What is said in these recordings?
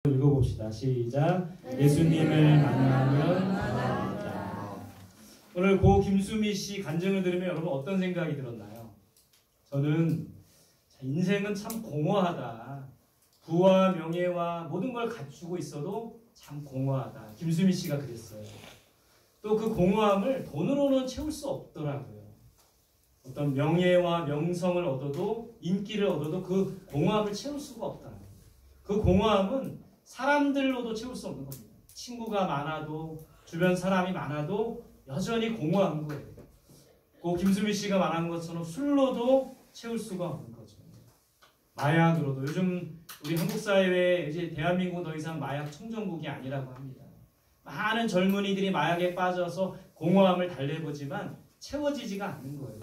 읽어봅시다. 시작. 예수님을 만나면 반갑다. 오늘 고 김수미 씨 간증을 들으면 여러분 어떤 생각이 들었나요? 저는 인생은 참 공허하다. 부와 명예와 모든 걸 갖추고 있어도 참 공허하다. 김수미 씨가 그랬어요. 또 그 공허함을 돈으로는 채울 수 없더라고요. 어떤 명예와 명성을 얻어도 인기를 얻어도 그 공허함을 채울 수가 없다. 그 공허함은 사람들로도 채울 수 없는 겁니다. 친구가 많아도 주변 사람이 많아도 여전히 공허한 거예요. 그 김수미 씨가 말한 것처럼 술로도 채울 수가 없는 거죠. 마약으로도 요즘 우리 한국 사회에 이제 대한민국은 더 이상 마약 청정국이 아니라고 합니다. 많은 젊은이들이 마약에 빠져서 공허함을 달래보지만 채워지지가 않는 거예요.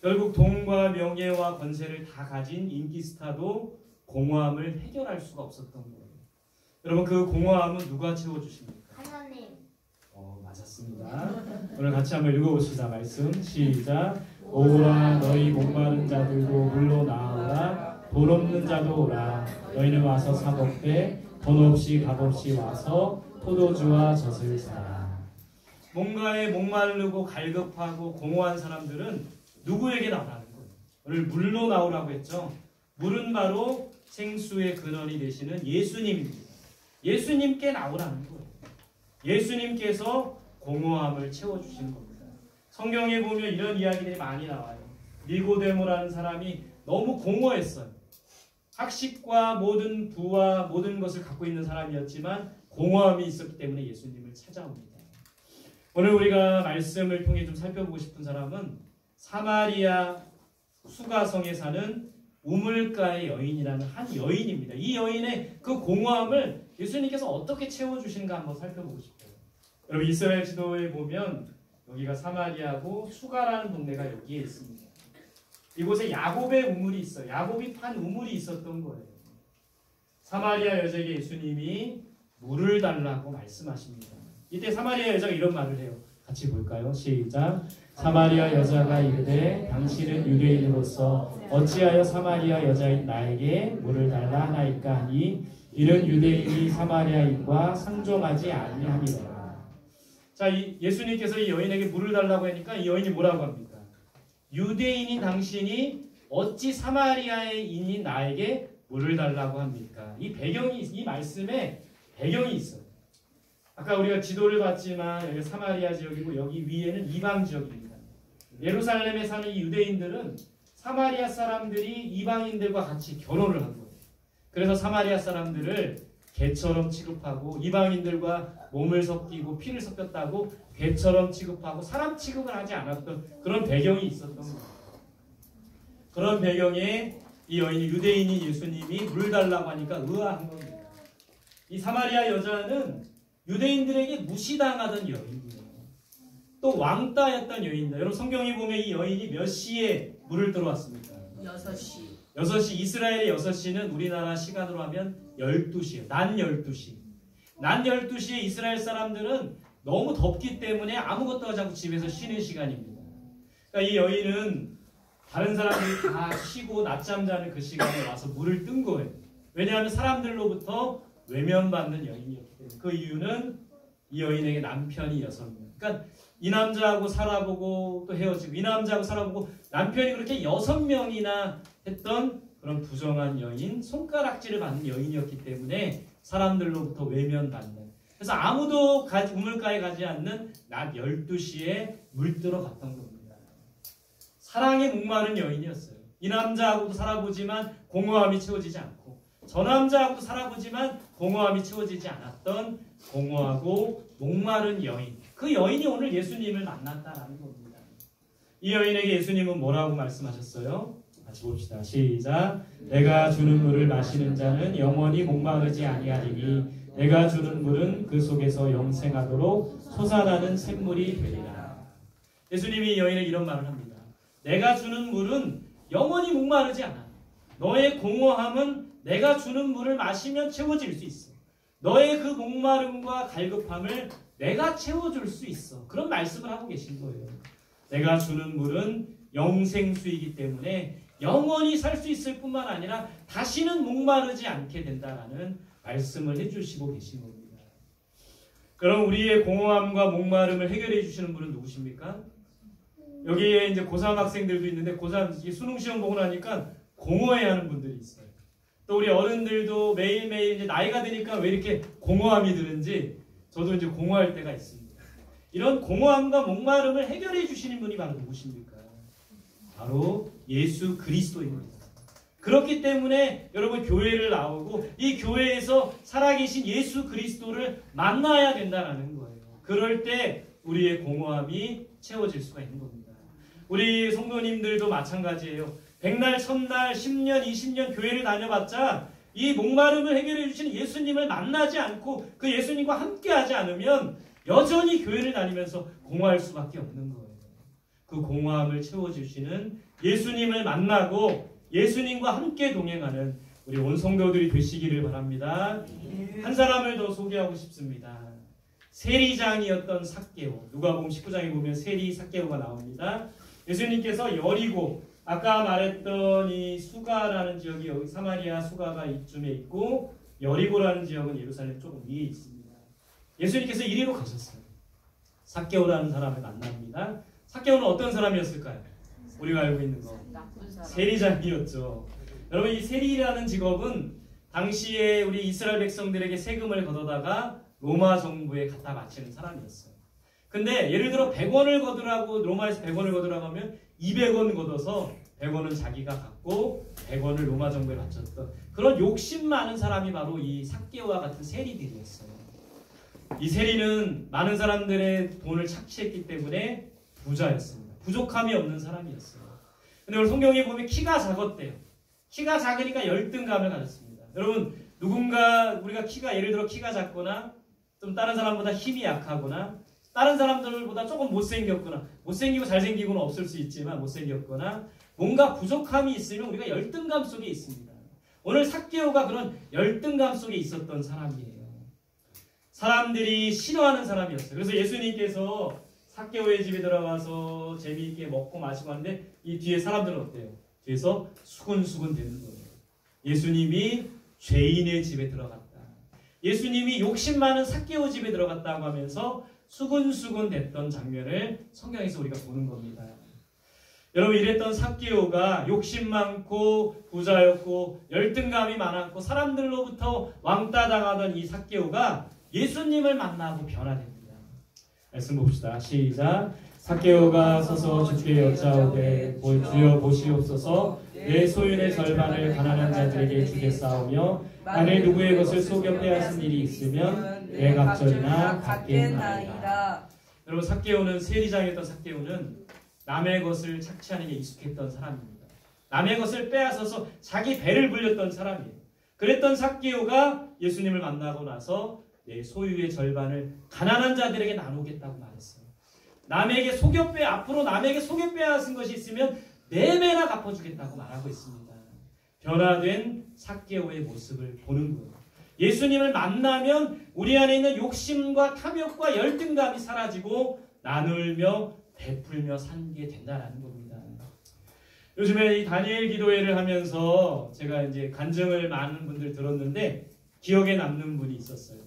결국 돈과 명예와 권세를 다 가진 인기 스타도 공허함을 해결할 수가 없었던 거예요. 여러분 그 공허함은 누가 채워주십니까? 하나님. 맞았습니다. 오늘 같이 한번 읽어봅시다. 말씀 시작. 오라 너희 목마른 자들도 물로 나오라. 돈 없는 자도 오라. 너희는 와서 사 먹되 돈 없이 값 없이 와서 포도주와 젖을 사라. 뭔가에 목마르고 갈급하고 공허한 사람들은 누구에게 나오라는 거예요? 오늘 물로 나오라고 했죠. 물은 바로 생수의 근원이 되시는 예수님입니다. 예수님께 나오라는 거예요. 예수님께서 공허함을 채워주시는 겁니다. 성경에 보면 이런 이야기들이 많이 나와요. 니고데모라는 사람이 너무 공허했어요. 학식과 모든 부와 모든 것을 갖고 있는 사람이었지만 공허함이 있었기 때문에 예수님을 찾아옵니다. 오늘 우리가 말씀을 통해 좀 살펴보고 싶은 사람은 사마리아 수가성에 사는 우물가의 여인이라는 한 여인입니다. 이 여인의 그 공허함을 예수님께서 어떻게 채워주시는가 한번 살펴보고 싶어요. 여러분 이스라엘 지도에 보면 여기가 사마리아고 수가라는 동네가 여기에 있습니다. 이곳에 야곱의 우물이 있어요. 야곱이 판 우물이 있었던 거예요. 사마리아 여자에게 예수님이 물을 달라고 말씀하십니다. 이때 사마리아 여자가 이런 말을 해요. 같이 볼까요? 시작. 사마리아 여자가 이르되 당신은 유대인으로서 어찌하여 사마리아 여자인 나에게 물을 달라 하나이까 하니 이는 유대인이 사마리아인과 상종하지 아니함이라. 자, 예수님께서 이 여인에게 물을 달라고 하니까 이 여인이 뭐라고 합니까? 유대인인 당신이 어찌 사마리아인인 나에게 물을 달라고 합니까? 이 말씀에 배경이 있어요. 아까 우리가 지도를 봤지만 여기 사마리아 지역이고 여기 위에는 이방 지역입니다. 예루살렘에 사는 이 유대인들은 사마리아 사람들이 이방인들과 같이 결혼을 한 거예요. 그래서 사마리아 사람들을 개처럼 취급하고 이방인들과 몸을 섞이고 피를 섞였다고 개처럼 취급하고 사람 취급을 하지 않았던 그런 배경이 있었던 거예요. 그런 배경에 이 여인이 유대인인 예수님이 물 달라고 하니까 의아한 겁니다. 이 사마리아 여자는 유대인들에게 무시당하던 여인이에요. 또 왕따였던 여인이다. 여러분 성경에 보면 이 여인이 몇 시에 물을 들어왔습니까? 6시. 6시. 이스라엘의 6시는 우리나라 시간으로 하면 12시예요. 낮 12시. 낮 12시에 이스라엘 사람들은 너무 덥기 때문에 아무것도 하지 않고 집에서 쉬는 시간입니다. 그러니까 이 여인은 다른 사람들이 다 쉬고 낮잠 자는 그 시간에 와서 물을 뜬 거예요. 왜냐하면 사람들로부터 외면받는 여인이었기 때문에. 그 이유는 이 여인에게 남편이 6명. 그러니까 이 남자하고 살아보고 또 헤어지고 이 남자하고 살아보고 남편이 그렇게 6명이나 했던 그런 부정한 여인, 손가락질을 받는 여인이었기 때문에 사람들로부터 외면받는. 그래서 아무도 우물가에 가지 않는 낮 12시에 물들어 갔던 겁니다. 사랑에 목마른 여인이었어요. 이 남자하고도 살아보지만 공허함이 채워지지 않고 저 남자하고도 살아보지만 공허함이 채워지지 않았던 공허하고 목마른 여인. 그 여인이 오늘 예수님을 만났다라는 겁니다. 이 여인에게 예수님은 뭐라고 말씀하셨어요? 같이 봅시다. 시작. 내가 주는 물을 마시는 자는 영원히 목마르지 아니하리니 내가 주는 물은 그 속에서 영생하도록 솟아나는 샘물이 되리라. 예수님이 이 여인에게 이런 말을 합니다. 내가 주는 물은 영원히 목마르지 않아. 너의 공허함은 내가 주는 물을 마시면 채워질 수 있어. 너의 그 목마름과 갈급함을 내가 채워줄 수 있어. 그런 말씀을 하고 계신 거예요. 내가 주는 물은 영생수이기 때문에 영원히 살 수 있을 뿐만 아니라 다시는 목마르지 않게 된다라는 말씀을 해주시고 계신 겁니다. 그럼 우리의 공허함과 목마름을 해결해 주시는 분은 누구십니까? 여기에 이제 고3 학생들도 있는데 고3 수능 시험 보고 나니까 공허해하는 분들이 있어요. 또 우리 어른들도 매일매일 이제 나이가 드니까 왜 이렇게 공허함이 드는지 저도 이제 공허할 때가 있습니다. 이런 공허함과 목마름을 해결해 주시는 분이 바로 누구십니까? 바로 예수 그리스도입니다. 그렇기 때문에 여러분 교회를 나오고 이 교회에서 살아계신 예수 그리스도를 만나야 된다는 거예요. 그럴 때 우리의 공허함이 채워질 수가 있는 겁니다. 우리 성도님들도 마찬가지예요. 100날, 1000날, 10년, 20년 교회를 다녀봤자 이 목마름을 해결해 주시는 예수님을 만나지 않고 그 예수님과 함께하지 않으면 여전히 교회를 다니면서 공허할 수밖에 없는 거예요. 그 공허함을 채워주시는 예수님을 만나고 예수님과 함께 동행하는 우리 온 성도들이 되시기를 바랍니다. 한 사람을 더 소개하고 싶습니다. 세리장이었던 삭개오. 누가복음 19장에 보면 세리 삭개오가 나옵니다. 예수님께서 여리고 아까 말했던 이 수가라는 지역이 여기 사마리아 수가가 이쯤에 있고 여리고라는 지역은 예루살렘 조금 위에 있습니다. 예수님께서 이리로 가셨어요. 삭개오라는 사람을 만납니다. 삭개오는 어떤 사람이었을까요? 우리가 알고 있는 거 세리장이었죠. 여러분 이 세리라는 직업은 당시에 우리 이스라엘 백성들에게 세금을 걷어다가 로마 정부에 갖다 바치는 사람이었어요. 근데 예를 들어 100원을 거두라고 로마에서 100원을 거두라고 하면 200원 걷어서 100원은 자기가 갖고 100원을 로마 정부에 바쳤던 그런 욕심 많은 사람이 바로 이 삭개오와 같은 세리들이었어요. 이 세리는 많은 사람들의 돈을 착취했기 때문에 부자였습니다. 부족함이 없는 사람이었어요. 근데 오늘 성경에 보면 키가 작았대요. 키가 작으니까 열등감을 가졌습니다. 여러분 누군가 우리가 키가 예를 들어 키가 작거나 좀 다른 사람보다 힘이 약하거나 다른 사람들보다 조금 못생겼거나 못생기고 잘생기고는 없을 수 있지만 못생겼거나 뭔가 부족함이 있으면 우리가 열등감 속에 있습니다. 오늘 삭개오가 그런 열등감 속에 있었던 사람이에요. 사람들이 싫어하는 사람이었어요. 그래서 예수님께서 삭개오의 집에 들어가서 재미있게 먹고 마시고 하는데 이 뒤에 사람들은 어때요? 뒤에서 수근수근 되는 거예요. 예수님이 죄인의 집에 들어갔다. 예수님이 욕심 많은 삭개오 집에 들어갔다고 하면서 수근수근 됐던 장면을 성경에서 우리가 보는 겁니다. 여러분 이랬던 삭개오가 욕심 많고 부자였고 열등감이 많았고 사람들로부터 왕따 당하던 이 삭개오가 예수님을 만나고 변화됩니다. 말씀 봅시다. 시작. 삭개오가 서서 주께 여짜오되 주여 보시옵소서 내 소윤의 절반을 가난한 자들에게 주겠사오며 만일 누구의 것을 속여 빼앗은 일이 있으면 내 갑절이나 갚겠나이다. 여러분 삭개오는 세리장이었던 삭개오는 남의 것을 착취하는 게 익숙했던 사람입니다. 남의 것을 빼앗아서 자기 배를 불렸던 사람이에요. 그랬던 삭개오가 예수님을 만나고 나서 내 소유의 절반을 가난한 자들에게 나누겠다고 말했어요. 앞으로 남에게 속여 빼앗은 것이 있으면 네 배나 갚아주겠다고 말하고 있습니다. 변화된 삭개오의 모습을 보는 거예요. 예수님을 만나면 우리 안에 있는 욕심과 탐욕과 열등감이 사라지고 나누며 베풀며 살게 된다는 겁니다. 요즘에 이 다니엘 기도회를 하면서 제가 이제 간증을 많은 분들 들었는데 기억에 남는 분이 있었어요.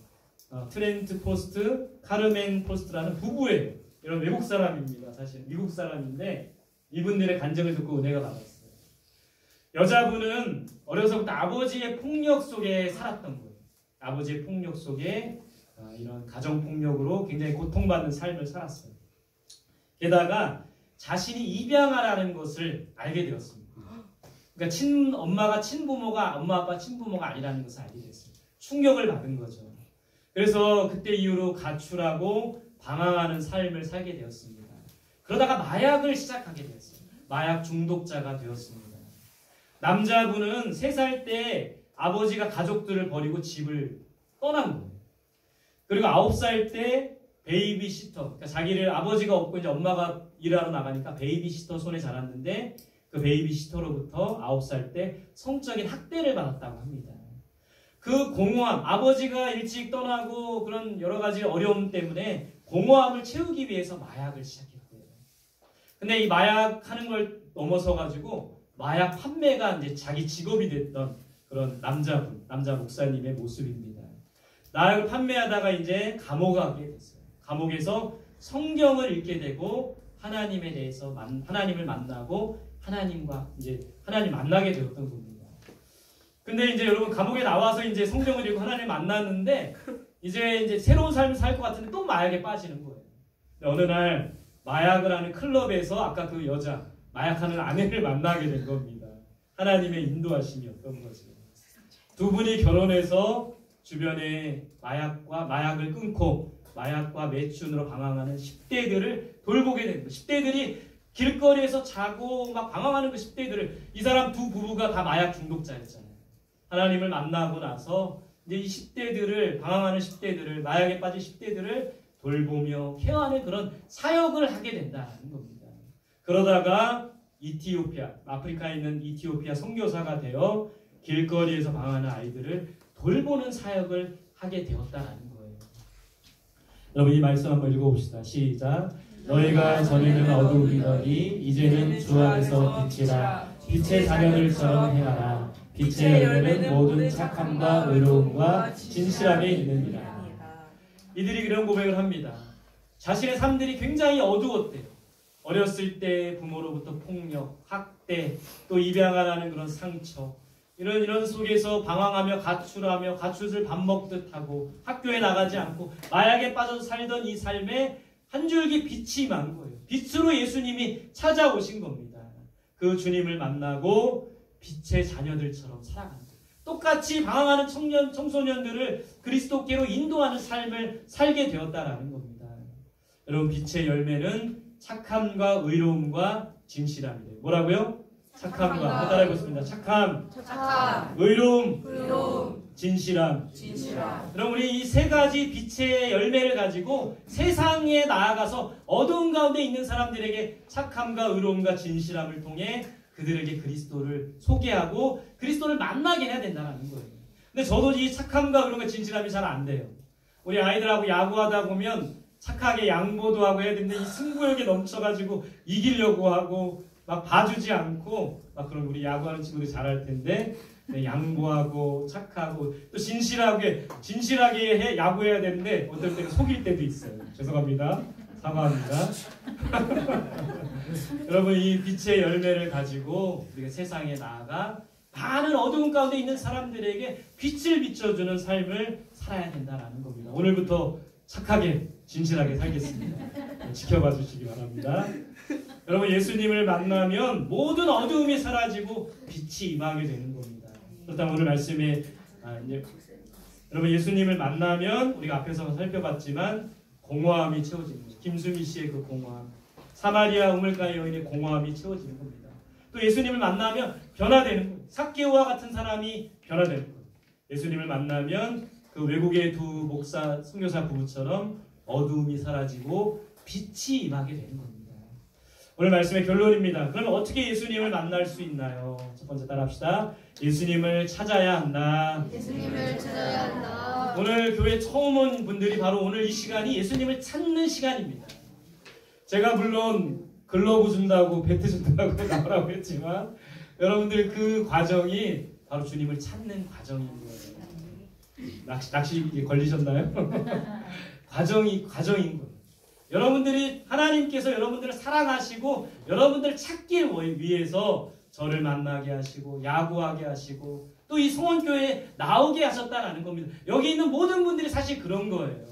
트렌트 포스트, 카르멘 포스트라는 부부예요. 이런 외국 사람입니다. 사실 미국 사람인데 이분들의 간증을 듣고 은혜가 받았어요. 여자분은 어려서부터 아버지의 폭력 속에 살았던 거예요. 아버지의 폭력 속에 이런 가정폭력으로 굉장히 고통받는 삶을 살았어요. 게다가 자신이 입양아라는 것을 알게 되었습니다. 그러니까 엄마 아빠 친부모가 아니라는 것을 알게 됐어요. 충격을 받은 거죠. 그래서 그때 이후로 가출하고 방황하는 삶을 살게 되었습니다. 그러다가 마약을 시작하게 되었어요. 마약 중독자가 되었습니다. 남자분은 3살 때 아버지가 가족들을 버리고 집을 떠난 거예요. 그리고 9살 때 베이비시터, 그러니까 자기를 아버지가 없고 이제 엄마가 일하러 나가니까 베이비시터 손에 자랐는데 그 베이비시터로부터 9살 때 성적인 학대를 받았다고 합니다. 그 공허함, 아버지가 일찍 떠나고 그런 여러 가지 어려움 때문에 공허함을 채우기 위해서 마약을 시작했대요. 근데 이 마약 하는 걸 넘어서 가지고 마약 판매가 이제 자기 직업이 됐던 그런 그런 남자 목사님의 모습입니다. 나약을 판매하다가 이제 감옥에 가게 됐어요. 감옥에서 성경을 읽게 되고 하나님에 대해서 하나님을 만나고 하나님 만나게 되었던 겁니다. 근데 이제 여러분 감옥에 나와서 이제 성경을 읽고 하나님을 만났는데 이제 새로운 삶을 살 것 같은데 또 마약에 빠지는 거예요. 어느 날 마약을 하는 클럽에서 아까 그 여자 마약하는 아내를 만나게 된 겁니다. 하나님의 인도하심이었던 거죠. 두 분이 결혼해서 주변에 마약을 끊고 마약과 매춘으로 방황하는 10대들을 돌보게 된 거예요. 10대들이 길거리에서 자고 막 방황하는 그 10대들을 이 사람 두 부부가 다 마약 중독자였잖아요. 하나님을 만나고 나서 이제 이 10대들을 방황하는 10대들을 마약에 빠진 10대들을 돌보며 케어하는 그런 사역을 하게 된다는 겁니다. 그러다가 아프리카에 있는 이티오피아 선교사가 되어 길거리에서 방황하는 아이들을 돌보는 사역을 하게 되었다는 거예요. 여러분 이 말씀 한번 읽어봅시다. 시작. 너희가 전에는 어두움이더니 이제는 주 안에서 빛이라. 빛의 자녀들처럼 행하라. 빛의 열매는 모든 착함과 의로움과 진실함에 있느니라. 이들이 이런 고백을 합니다. 자신의 삶들이 굉장히 어두웠대요. 어렸을 때 부모로부터 폭력, 학대, 또 입양하라는 그런 상처, 이런 속에서 방황하며 가출을 밥 먹듯 하고 학교에 나가지 않고 마약에 빠져서 살던 이 삶에 한 줄기 빛이 임한 거예요. 빛으로 예수님이 찾아오신 겁니다. 그 주님을 만나고 빛의 자녀들처럼 살아가는 거예요. 똑같이 방황하는 청소년들을 그리스도께로 인도하는 삶을 살게 되었다라는 겁니다. 여러분 빛의 열매는 착함과 의로움과 진실함이에요. 뭐라고요? 착함과 따라해보겠습니다. 착함, 의로움, 진실함. 여러분 우리 이 세 가지 빛의 열매를 가지고 세상에 나아가서 어두운 가운데 있는 사람들에게 착함과 의로움과 진실함을 통해 그들에게 그리스도를 소개하고 그리스도를 만나게 해야 된다는 거예요. 근데 저도 이 착함과 의로움과 진실함이 잘 안 돼요. 우리 아이들하고 야구하다 보면 착하게 양보도 하고 해야 되는데 이 승부욕에 넘쳐가지고 이기려고 하고 막 봐주지 않고 막 그런 우리 야구하는 친구들이 잘할 텐데 양보하고 착하고 또 진실하게 야구해야 되는데 어떨 때는 속일 때도 있어요. 죄송합니다. 사과합니다. 여러분 이 빛의 열매를 가지고 우리가 세상에 나아가 많은 어두운 가운데 있는 사람들에게 빛을 비춰주는 삶을 살아야 된다는 겁니다. 오늘부터 착하게 진실하게 살겠습니다. 지켜봐 주시기 바랍니다. 여러분 예수님을 만나면 모든 어두움이 사라지고 빛이 임하게 되는 겁니다. 그렇다면 오늘 말씀에 여러분 예수님을 만나면 우리가 앞에서 살펴봤지만 공허함이 채워지는 거죠. 김수미 씨의 그 공허함, 사마리아 우물가의 여인의 공허함이 채워지는 겁니다. 또 예수님을 만나면 변화되는 거예요. 삭개오와 같은 사람이 변화되는 거예요. 예수님을 만나면 그 외국의 두 목사 선교사 부부처럼 어두움이 사라지고 빛이 임하게 되는 겁니다. 오늘 말씀의 결론입니다. 그러면 어떻게 예수님을 만날 수 있나요? 첫 번째 따라합시다. 예수님을 찾아야 한다. 오늘 교회 처음 온 분들이 바로 오늘 이 시간이 예수님을 찾는 시간입니다. 제가 물론 글러브 준다고 배트 준다고 나오라고 했지만 여러분들 그 과정이 바로 주님을 찾는 과정인 거예요. 낚시 걸리셨나요? 과정인 거예요. 여러분들이 하나님께서 여러분들을 사랑하시고 여러분들을 찾기 위해서 저를 만나게 하시고 야구하게 하시고 또 이 성원교회에 나오게 하셨다는 겁니다. 여기 있는 모든 분들이 사실 그런 거예요.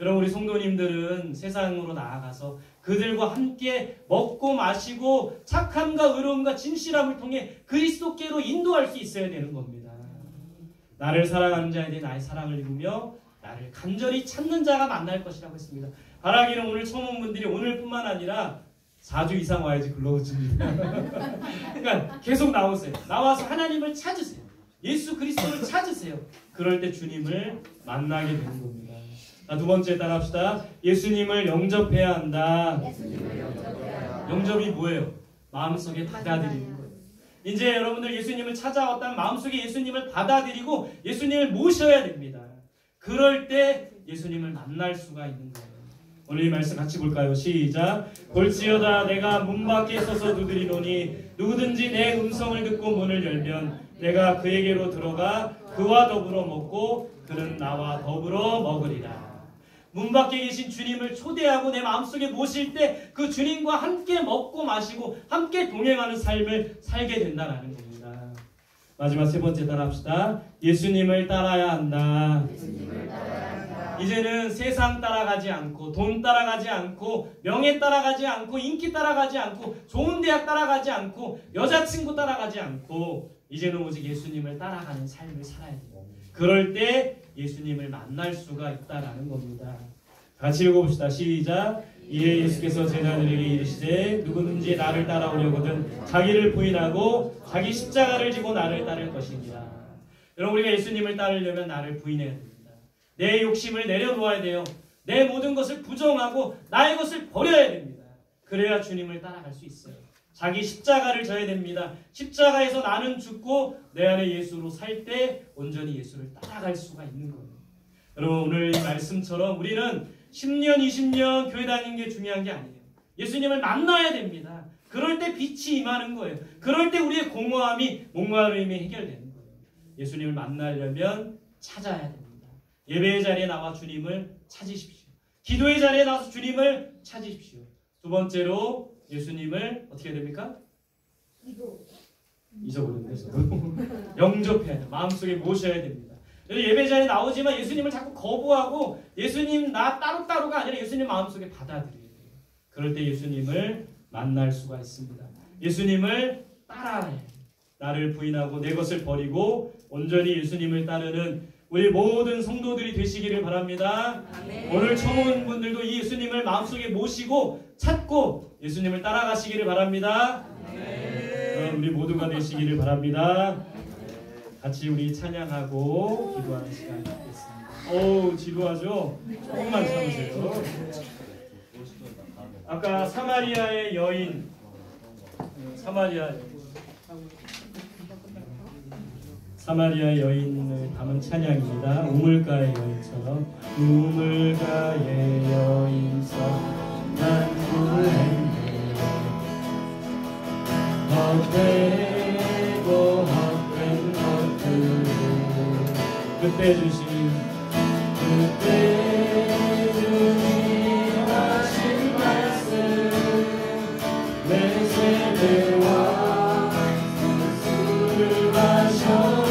여러분 우리 성도님들은 세상으로 나아가서 그들과 함께 먹고 마시고 착함과 의로움과 진실함을 통해 그리스도께로 인도할 수 있어야 되는 겁니다. 나를 사랑하는 자에 대해 나의 사랑을 입으며 나를 간절히 찾는 자가 만날 것이라고 했습니다. 바라기는 오늘 처음 온 분들이 오늘뿐만 아니라 4주 이상 와야지 글러브집니다. 그러니까 계속 나오세요. 나와서 하나님을 찾으세요. 예수 그리스도를 찾으세요. 그럴 때 주님을 만나게 되는 겁니다. 자, 두 번째 따라합시다. 예수님을 영접해야 한다. 영접이 뭐예요? 마음속에 받아들이는 거예요. 이제 여러분들 예수님을 찾아왔다면 마음속에 예수님을 받아들이고 예수님을 모셔야 됩니다. 그럴 때 예수님을 만날 수가 있는 거예요. 오늘 이 말씀 같이 볼까요? 시작. 볼지어다 내가 문 밖에 서서 두드리노니 누구든지 내 음성을 듣고 문을 열면 내가 그에게로 들어가 그와 더불어 먹고 그는 나와 더불어 먹으리라. 문 밖에 계신 주님을 초대하고 내 마음속에 모실 때 그 주님과 함께 먹고 마시고 함께 동행하는 삶을 살게 된다는 겁니다. 마지막 세 번째 따라합시다. 예수님을 따라야 한다. 이제는 세상 따라가지 않고 돈 따라가지 않고 명예 따라가지 않고 인기 따라가지 않고 좋은 대학 따라가지 않고 여자친구 따라가지 않고 이제는 오직 예수님을 따라가는 삶을 살아야 돼요. 그럴 때 예수님을 만날 수가 있다라는 겁니다. 같이 읽어봅시다. 시작. 이에 예수께서 제자들에게 이르시되 누구든지 나를 따라오려거든 자기를 부인하고 자기 십자가를 지고 나를 따를 것이니라. 여러분, 우리가 예수님을 따르려면 나를 부인해야 됩니다. 내 욕심을 내려놓아야 돼요. 내 모든 것을 부정하고 나의 것을 버려야 됩니다. 그래야 주님을 따라갈 수 있어요. 자기 십자가를 져야 됩니다. 십자가에서 나는 죽고 내 안에 예수로 살 때 온전히 예수를 따라갈 수가 있는 거예요. 여러분, 오늘 이 말씀처럼 우리는 10년, 20년 교회 다니는 게 중요한 게 아니에요. 예수님을 만나야 됩니다. 그럴 때 빛이 임하는 거예요. 그럴 때 우리의 공허함이, 목마름이 해결되는 거예요. 예수님을 만나려면 찾아야 됩니다. 예배의 자리에 나와 주님을 찾으십시오. 기도의 자리에 나와서 주님을 찾으십시오. 두 번째로 예수님을 어떻게 해야 됩니까? 잊어버렸는데 저도 영접해야 돼요. 마음속에 모셔야 됩니다. 예배 자리에 나오지만 예수님을 자꾸 거부하고 예수님 나 따로따로가 아니라 예수님 마음속에 받아들여야 돼요. 그럴 때 예수님을 만날 수가 있습니다. 예수님을 따라야 해요. 나를 부인하고 내 것을 버리고 온전히 예수님을 따르는 우리 모든 성도들이 되시기를 바랍니다. 아멘. 오늘 처음 온 분들도 이 예수님을 마음속에 모시고 찾고 예수님을 따라가시기를 바랍니다. 아멘. 우리 모두가 되시기를 바랍니다. 같이 우리 찬양하고 기도하는 시간이 있겠습니다. 오, 지루하죠? 조금만 참으세요. 아까 사마리아의 여인, 사마리아 여인을 담은 찬양입니다. 우물가의 여인처럼 우물가의 여인처럼 난 구했네. 헛되고 헛된 것들을 그때 주신 주님 하신 말씀 내 세대와 술을 마셔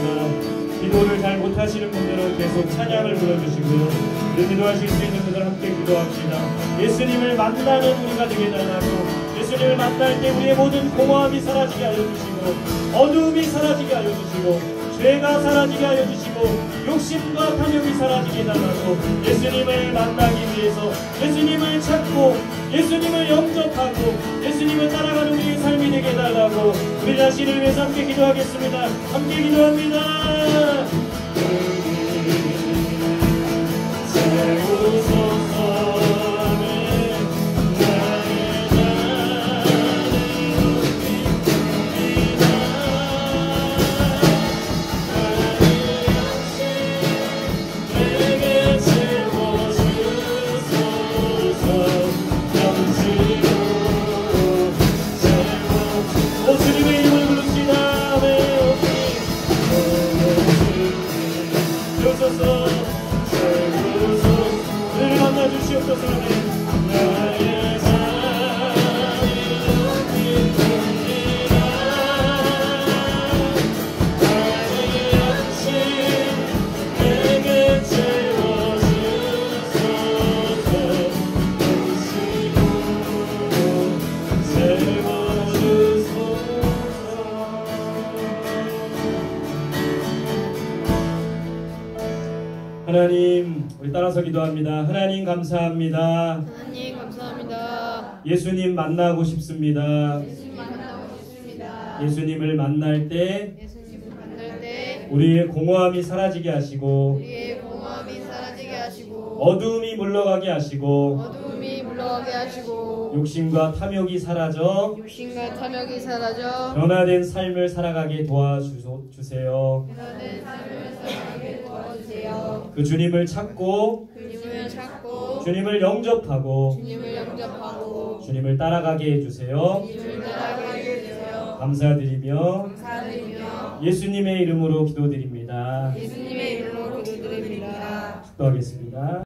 기도합니다. 기도를 잘 못하시는 분들은 계속 찬양을 불러주시고요. 기도하실 수 있는 분들 함께 기도합시다. 예수님을 만나는 우리가 되게 달라고, 예수님을 만날 때 우리의 모든 공허함이 사라지게 하여 주시고, 어두움이 사라지게 하여 주시고, 죄가 사라지게 하여 주시고, 욕심과 탐욕이 사라지게 해달라고, 예수님을 만나기 위해서 예수님을 찾고 예수님을 영접하고 예수님을 따라가는 우리의 삶이 되게 해달라고 우리 자신을 위해서 함께 기도하겠습니다. 함께 기도합니다. 하나님, 우리 따라서 기도합니다. 하나님 감사합니다. 하나님 감사합니다. 예수님 만나고 싶습니다. 예수님 만나고 싶습니다. 예수님을 만날 때 예수님을 우리의 공허함이 사라지게 하시고 우리의 공허함이 사라지게 하시고 어두움이 물러가게 하시고 어두움이 물러가게 하시고 욕심과 탐욕이 사라져 욕심과 탐욕이 사라져 변화된 삶을 살아가게 도와주세요. 변화된 삶을 살아가게 도와주세요. 그 주님을 찾고 주님을 찾고 주님을 영접하고 주님을 영접하고 주님을 따라가게 해주세요. 주님을 따라가게 해주세요. 감사드리며 감사드리며 예수님의 이름으로 기도드립니다. 예수님의 이름으로 기도드립니다. 기도하겠습니다.